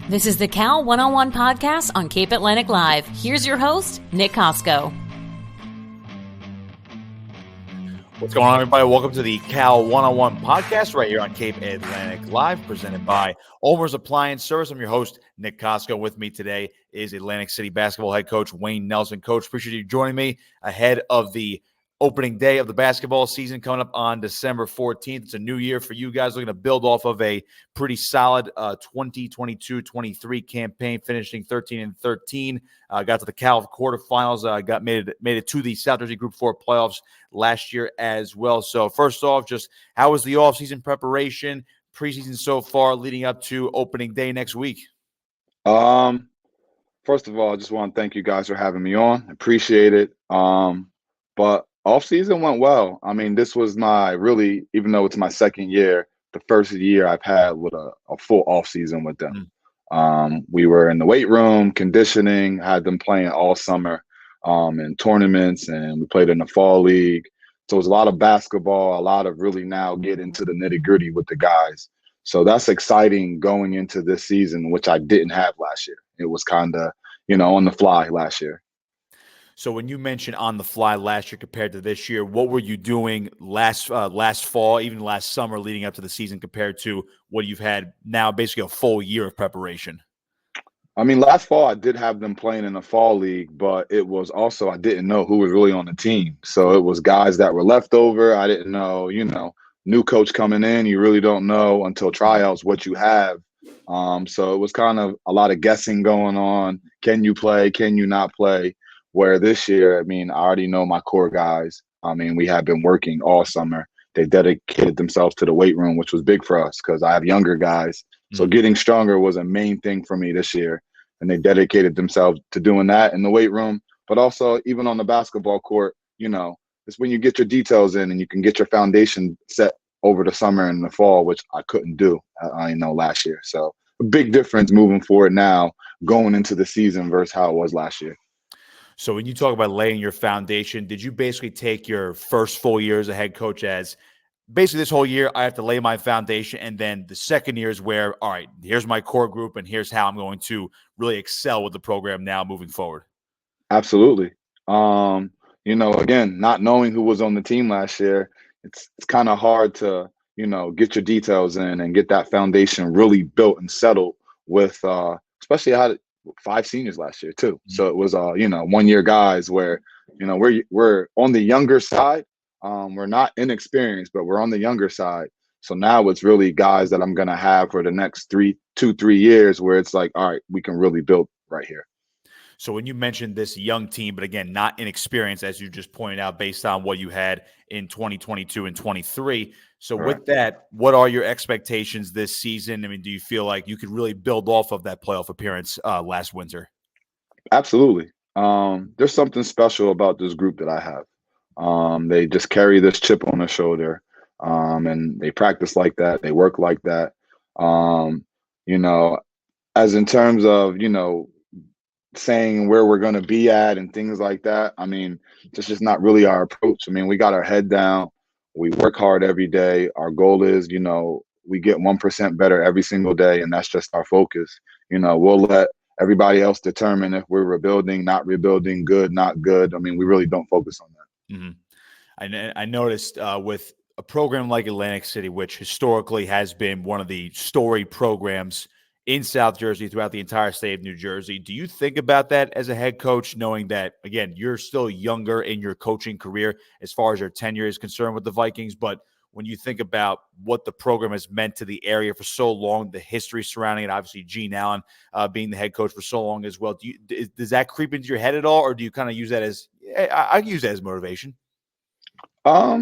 This is the Cal One-on-One podcast on Cape Atlantic Live. Here's your host, Nick Kosko. What's going on, everybody? Welcome to the Cal One-on-One podcast right here on Cape Atlantic Live, presented by Ulmer's Appliance Service. I'm your host, Nick Kosko. With me today is Atlantic City basketball head coach Wayne Nelson. Coach, appreciate you joining me ahead of the opening day of the basketball season coming up on December 14th. It's a new year for you guys, looking to build off of a pretty solid 2022-23 campaign, finishing 13-13. Got to the Cal quarterfinals, made it to the South Jersey Group 4 playoffs last year as well. So first off, just how was the offseason preparation, preseason so far, leading up to opening day next week? First of all, I just want to thank you guys for having me on. Appreciate it. But off-season went well. I mean, this was even though it's my second year, the first year I've had with a full off-season with them. We were in the weight room, conditioning, had them playing all summer in tournaments, and we played in the fall league. So it was a lot of basketball, a lot of really now get into the nitty-gritty with the guys. So that's exciting going into this season, which I didn't have last year. It was kind of, on the fly last year. So when you mentioned on the fly last year compared to this year, what were you doing last fall, even last summer leading up to the season compared to what you've had now, basically a full year of preparation? I mean, last fall I did have them playing in the fall league, but it was also I didn't know who was really on the team. So it was guys that were left over. I didn't know, new coach coming in. You really don't know until tryouts what you have. So it was kind of a lot of guessing going on. Can you play? Can you not play? Where this year, I mean, I already know my core guys. I mean, we have been working all summer. They dedicated themselves to the weight room, which was big for us because I have younger guys. So getting stronger was a main thing for me this year. And they dedicated themselves to doing that in the weight room. But also, even on the basketball court, it's when you get your details in and you can get your foundation set over the summer and the fall, which I couldn't do, last year. So a big difference moving forward now, going into the season versus how it was last year. So when you talk about laying your foundation, did you basically take your first full year as a head coach as basically this whole year I have to lay my foundation, and then the second year is where, all right, here's my core group and here's how I'm going to really excel with the program now moving forward? Absolutely. Again, not knowing who was on the team last year, it's kind of hard to, get your details in and get that foundation really built and settled with especially how 5 seniors last year too. So it was 1 year guys where, we're on the younger side. We're not inexperienced, but we're on the younger side. So now it's really guys that I'm going to have for the next 3 years where it's like, all right, we can really build right here. So when you mentioned this young team, but again, not inexperienced, as you just pointed out, based on what you had in 2022 and 23. So Correct. With that, what are your expectations this season? I mean, do you feel like you could really build off of that playoff appearance last winter? Absolutely. There's something special about this group that I have. They just carry this chip on their shoulder, and they practice like that. They work like that. As in terms of, saying where we're going to be at and things like that. I mean, it's just not really our approach. I mean, we got our head down. We work hard every day. Our goal is, we get 1% better every single day, and that's just our focus. We'll let everybody else determine if we're rebuilding, not rebuilding, good, not good. I mean, we really don't focus on that. Mm-hmm. I noticed with a program like Atlantic City, which historically has been one of the storied programs in South Jersey throughout the entire state of New Jersey. Do you think about that as a head coach, knowing that, again, you're still younger in your coaching career as far as your tenure is concerned with the Vikings, but when you think about what the program has meant to the area for so long, the history surrounding it, obviously Gene Allen being the head coach for so long as well, does that creep into your head at all, or do you kind of use that as I use that as motivation? I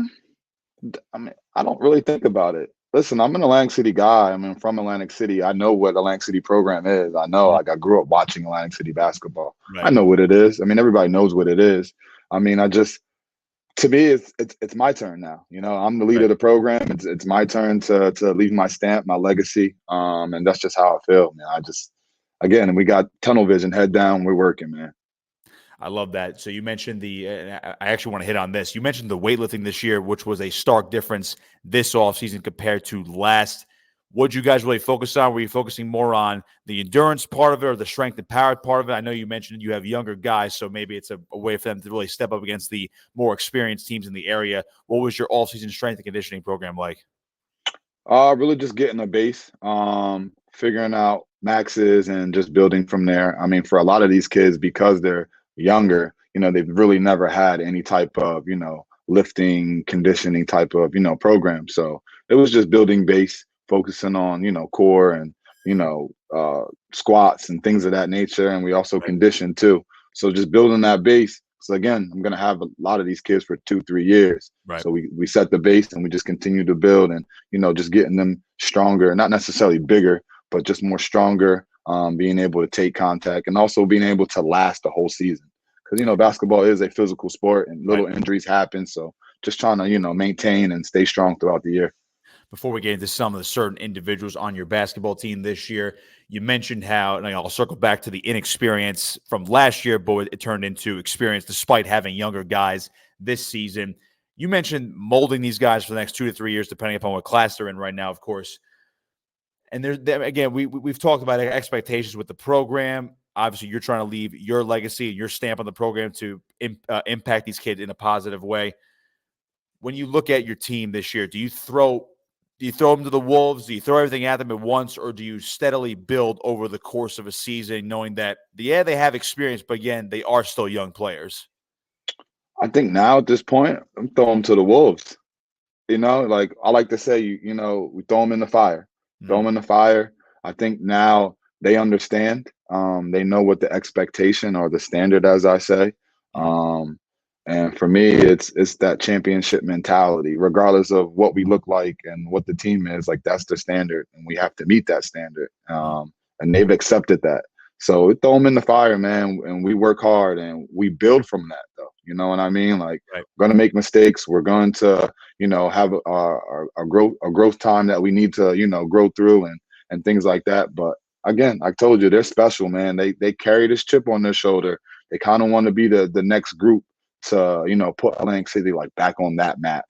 mean, I don't really think about it. Listen, I'm an Atlantic City guy. I mean, from Atlantic City. I know what Atlantic City program is. I know, I grew up watching Atlantic City basketball. Right. I know what it is. I mean, everybody knows what it is. I mean, to me, it's my turn now. I'm the leader of the program. It's my turn to leave my stamp, my legacy. And that's just how I feel, man. Again, we got tunnel vision, head down. We're working, man. I love that. So you mentioned I actually want to hit on this. You mentioned the weightlifting this year, which was a stark difference this offseason compared to last. What you guys really focus on? Were you focusing more on the endurance part of it or the strength and power part of it? I know you mentioned you have younger guys, so maybe it's a way for them to really step up against the more experienced teams in the area. What was your all-season strength and conditioning program like? Really just getting a base, figuring out maxes and just building from there. I mean, for a lot of these kids, because they're younger, they've really never had any type of, lifting, conditioning type of, program. So it was just building base, focusing on, core and, you know, uh, squats and things of that nature. And we also Right. condition too. So just building that base. So again, I'm going to have a lot of these kids for 2-3 years. Right. So we set the base and we just continue to build and, just getting them stronger, not necessarily bigger, but just more stronger, being able to take contact and also being able to last the whole season. Because, basketball is a physical sport and Right. little injuries happen. So just trying to, maintain and stay strong throughout the year. Before we get into some of the certain individuals on your basketball team this year, you mentioned how, and I'll circle back to the inexperience from last year, but it turned into experience despite having younger guys this season. You mentioned molding these guys for the next 2 to 3 years, depending upon what class they're in right now, of course. And again, we've talked about expectations with the program. Obviously, you're trying to leave your legacy and your stamp on the program to impact these kids in a positive way. When you look at your team this year, do you throw them to the wolves? Do you throw everything at them at once, or do you steadily build over the course of a season, knowing that they have experience, but again, they are still young players? I think now at this point, I'm throwing them to the wolves. Like I like to say, we throw them in the fire. Throw Mhm. them in the fire. I think now they understand. They know what the expectation or the standard, as I say. Mhm. Um, and for me, it's that championship mentality, regardless of what we look like and what the team is. Like that's the standard, and we have to meet that standard. Mhm. And they've accepted that. So we throw them in the fire, man, and we work hard and we build from that, though. You know what I mean? Like Right. we're gonna make mistakes. We're going to have a growth time that we need to, grow through and things like that. But again, I told you they're special, man. They carry this chip on their shoulder. They kind of want to be the next group to, put Atlantic City like back on that map.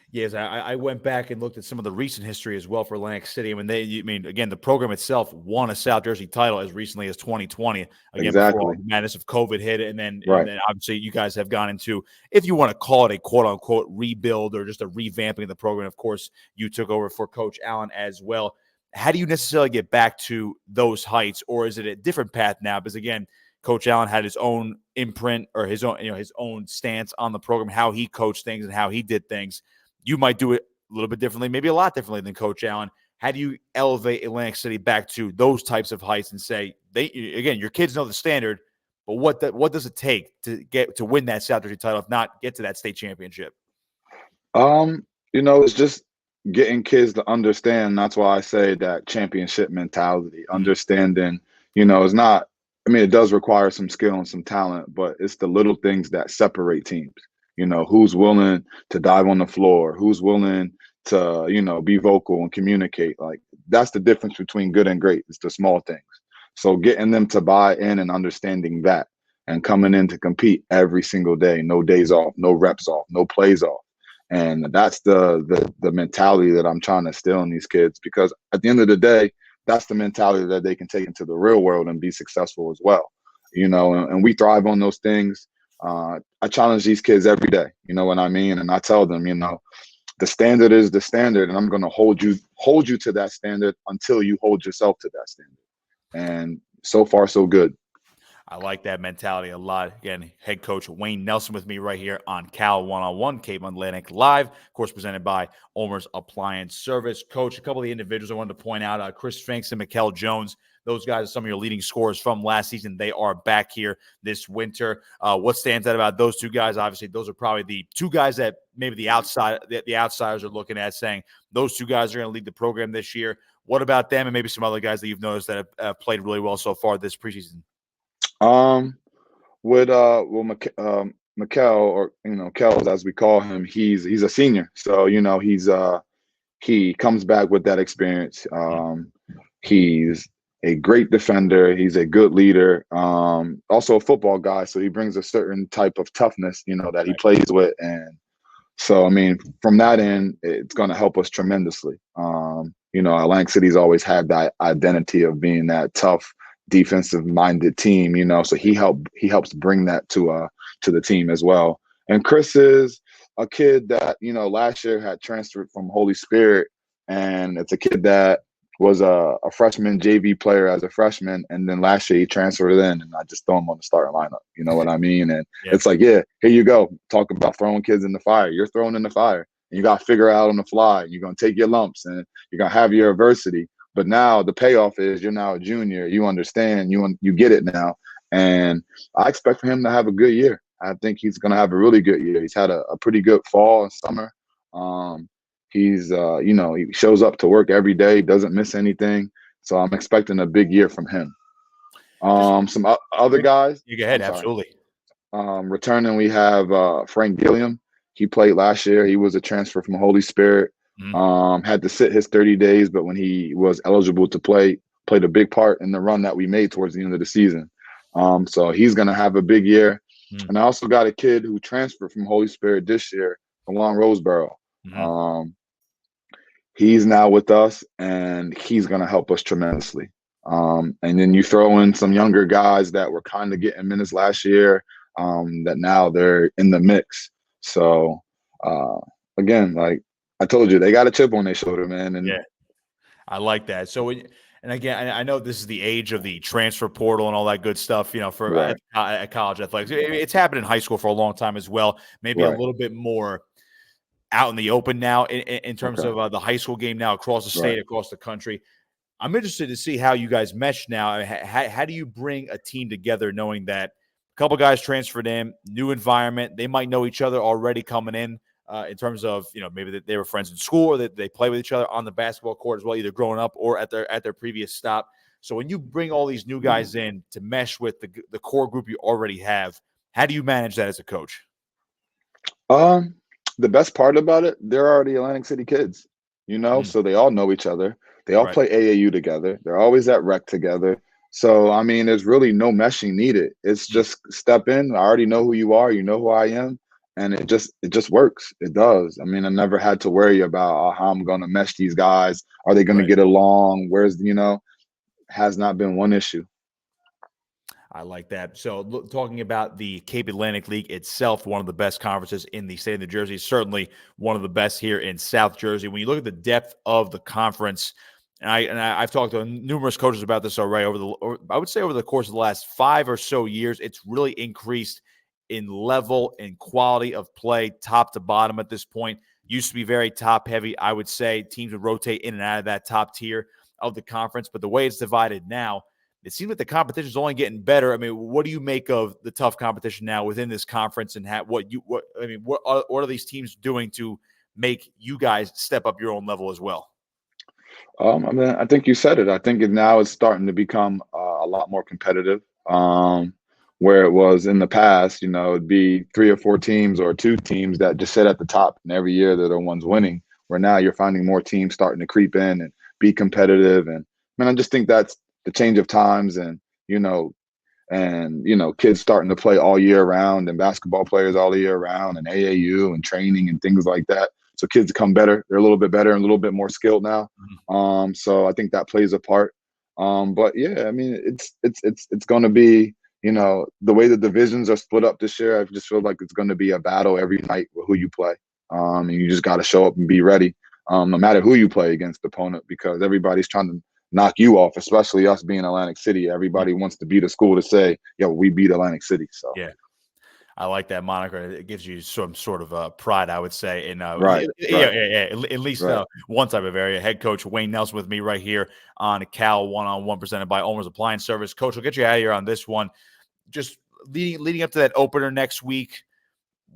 Yes, I went back and looked at some of the recent history as well for Atlantic City. Again, the program itself won a South Jersey title as recently as 2020. Again, before all Exactly. the madness of COVID hit, and then Right. obviously you guys have gone into, if you want to call it a quote unquote rebuild or just a revamping of the program. Of course, you took over for Coach Allen as well. How do you necessarily get back to those heights, or is it a different path now? Because again, Coach Allen had his own imprint or his own stance on the program, how he coached things and how he did things. You might do it a little bit differently, maybe a lot differently than Coach Allen. How do you elevate Atlantic City back to those types of heights and say, your kids know the standard, but what does it take to win that South Jersey title, if not get to that state championship? It's just getting kids to understand. That's why I say that championship mentality, Mhm. understanding, it's not, I mean, it does require some skill and some talent, but it's the little things that separate teams. Who's willing to dive on the floor, who's willing to, be vocal and communicate. Like that's the difference between good and great. It's the small things. So getting them to buy in and understanding that and coming in to compete every single day, no days off, no reps off, no plays off. And that's the mentality that I'm trying to instill in these kids, because at the end of the day, that's the mentality that they can take into the real world and be successful as well. And we thrive on those things. I challenge these kids every day, you know what I mean? And I tell them, the standard is the standard, and I'm going to hold you to that standard until you hold yourself to that standard. And so far, so good. I like that mentality a lot. Again, head coach Wayne Nelson with me right here on Cal 101, Cape Atlantic Live, of course, presented by Ulmer's Appliance Service. Coach, a couple of the individuals I wanted to point out, Chris Finks and Mikkel Jones. Those guys are some of your leading scorers from last season. They are back here this winter. What stands out about those two guys? Obviously, those are probably the two guys that maybe the outsiders are looking at, saying those two guys are going to lead the program this year. What about them and maybe some other guys that you've noticed that have played really well so far this preseason? Mikkel, or Kells as we call him, he's a senior, so he comes back with that experience. He's a great defender. He's a good leader. Also a football guy, so he brings a certain type of toughness, that he plays with, and So, I mean, from that end, it's going to help us tremendously. Atlantic City's always had that identity of being that tough, defensive-minded team. So he helps bring that to the team as well. And Chris is a kid that last year had transferred from Holy Spirit, and it's a kid that was a freshman JV player as a freshman, and then last year he transferred in, and I just throw him on the starting lineup. You know what I mean? And It's like, yeah, here you go. Talk about throwing kids in the fire. You're thrown in the fire, and you got to figure out on the fly. You're gonna take your lumps, and you're gonna have your adversity. But now the payoff is you're now a junior. You understand. You get it now, and I expect for him to have a good year. I think he's gonna have a really good year. He's had a pretty good fall and summer. He's he shows up to work every day, doesn't miss anything. So I'm expecting a big year from him. Some other guys. You go ahead, absolutely. Returning, we have Frank Gilliam. He played last year. He was a transfer from Holy Spirit. Had to sit his 30 days, but when he was eligible to play, played a big part in the run that we made towards the end of the season. So he's going to have a big year. And I also got a kid who transferred from Holy Spirit this year, along Roseboro. He's now with us, and he's going to help us tremendously. And then you throw in some younger guys that were kind of getting minutes last year, that now they're in the mix. So, again, like I told you, they got a chip on their shoulder, man. And yeah, I like that. So, and again, I know this is the age of the transfer portal and all that good stuff, for Right. at college athletics. It's happened in high school for a long time as well. Maybe a little bit more out in the open now in terms of the high school game now across the state, across the country. I'm interested to see how you guys mesh now. How do you bring a team together knowing that a couple guys transferred in, new environment, they might know each other already coming in terms of, maybe that they were friends in school or that they play with each other on the basketball court as well, either growing up or at their previous stop. So when you bring all these new guys in to mesh with the core group you already have, how do you manage that as a coach? The best part about it, they're already Atlantic City kids, so they all know each other. They all play AAU together. They're always at rec together. So, I mean, there's really no meshing needed. It's just step in. I already know who you are. You know who I am. And it just works. It does. I mean, I never had to worry about how I'm going to mesh these guys. Are they going to get along? Has not been one issue. I like that. So talking about the Cape Atlantic League itself, one of the best conferences in the state of New Jersey, certainly one of the best here in South Jersey. When you look at the depth of the conference, and I've talked to numerous coaches about this already I would say over the course of the last 5 or so years, it's really increased in level and quality of play, top to bottom at this point. Used to be very top heavy. I would say teams would rotate in and out of that top tier of the conference, but the way it's divided now, it seems like the competition is only getting better. I mean, what do you make of the tough competition now within this conference, and what are these teams doing to make you guys step up your own level as well? I mean, I think you said it. I think now it's starting to become a lot more competitive. Where it was in the past, it'd be 3 or 4 teams or 2 teams that just sit at the top, and every year they're the ones winning. Where now you're finding more teams starting to creep in and be competitive. And I just think that's the change of times, and kids starting to play all year round, and basketball players all year round, and AAU and training and things like that. So kids become better. They're a little bit better and a little bit more skilled now. So I think that plays a part. But yeah, I mean, it's going to be, the way the divisions are split up this year. I just feel like it's going to be a battle every night with who you play. And you just got to show up and be ready, no matter who you play against the opponent, because everybody's trying to knock you off, especially us being Atlantic City. Everybody wants to beat a school to say, yo, we beat Atlantic City. So yeah, I like that moniker. It gives you some sort of pride, I would say. In At least one type of area. Head coach Wayne Nelson with me right here on Cal One-on-One, presented by Ulmer's Appliance Service. Coach, we'll get you out of here on this one. Just leading up to that opener next week,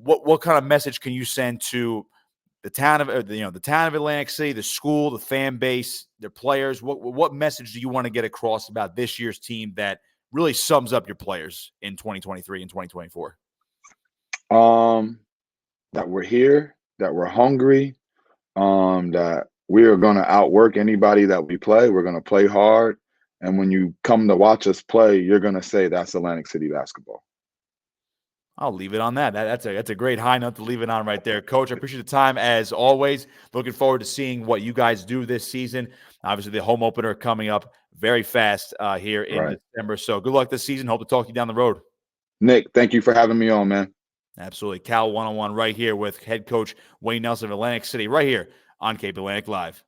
what kind of message can you send to the town of Atlantic City, the school, the fan base, their players? What message do you want to get across about this year's team that really sums up your players in 2023 and 2024? That we're here, that we're hungry, that we are going to outwork anybody that we play. We're going to play hard. And when you come to watch us play, you're going to say that's Atlantic City basketball. I'll leave it on that. That's a great high note to leave it on right there. Coach, I appreciate the time as always. Looking forward to seeing what you guys do this season. Obviously, the home opener coming up very fast here in December. So good luck this season. Hope to talk to you down the road. Nick, thank you for having me on, man. Absolutely. Cal 101 right here with head coach Wayne Nelson of Atlantic City right here on Cape Atlantic Live.